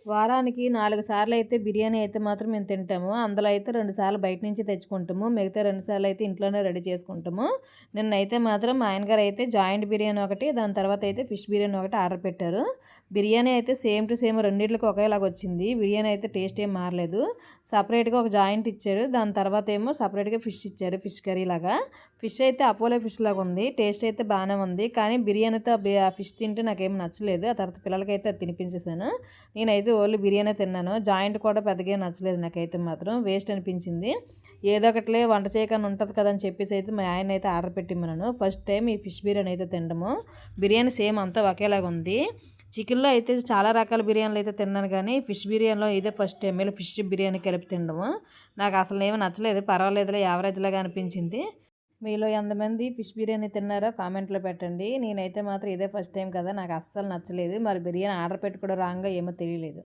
వారానికి 4 సార్లయితే బిర్యానీ అయితే మాత్రం మేము తింటాము. అందులో అయితే 2 సార్లు బయట నుంచి తెచ్చుకుంటాము. మిగతా 2 సార్లయితే ఇంట్లోనే రెడీ చేసుకుంటాము. నిన్నైతే మాత్రం మా ఆయన గారైతే జాయింట్ బిర్యానీ ఒకటి, దాని తర్వాత అయితే ఫిష్ బిర్యానీ ఒకటి ఆర్డర్ పెట్టారు. బిర్యానీ అయితే సేమ్ టు సేమ్ రెండిట్లకి ఒకేలాగొచ్చింది. బిర్యానీ అయితే టేస్ట్ ఏం మారలేదు. సెపరేట్‌గా ఒక జాయింట్ ఇచ్చారు. దాని తర్వాత ఏమో సెపరేట్‌గా ఫిష్ ఇచ్చారు. ఫిష్ కర్రీ లాగా. ఫిష్ అయితే అపోలో ఫిష్ లాగా ఉంది. టేస్ట్ అయితే బానే ఉంది. కానీ బిర్యానీతో ఆ ఫిష్ తింటే నాకేం నచ్చలేదు. ఆ తర్వాత పిల్లలకైతే అది తినిపించేసాను. నేనైతే ఓన్లీ బిర్యానీ తిన్నాను. జాయింట్ కూడా పెద్దగా ఏం నచ్చలేదు నాకైతే మాత్రం. వేస్ట్ అనిపించింది. ఏదో ఒకటిలే వంట చేయకని ఉంటది కదా! అని చెప్పేసి అయితే మా ఆయనైతే ఆర్డర్ పెట్టిమ్మన్నాను. ఫస్ట్ టైమ్ ఈ ఫిష్ బిర్యానీ అయితే తినడము. బిర్యానీ సేమ్ అంతా ఒకేలాగా ఉంది. చికెన్‌లో అయితే చాలా రకాల బిర్యానీలు అయితే తిన్నాను గానీ, ఫిష్ బిర్యానీలో ఇదే ఫస్ట్ టైమ్ ఇలా ఫిష్ బిర్యానీ కలిపి తినడము. నాకు అసలు ఏమి నచ్చలేదు. పర్వాలేదులే యావరేజ్‌లాగా అనిపించింది. మీలో ఎంతమంది ఫిష్ బిర్యానీ తిన్నారో కామెంట్‌లో పెట్టండి. నేనైతే మాత్రం ఇదే ఫస్ట్ టైమ్ కదా! నాకు అస్సలు నచ్చలేదు. మరి బిర్యానీ ఆర్డర్ పెట్టి కూడా రాంగో ఏమో తెలియలేదు.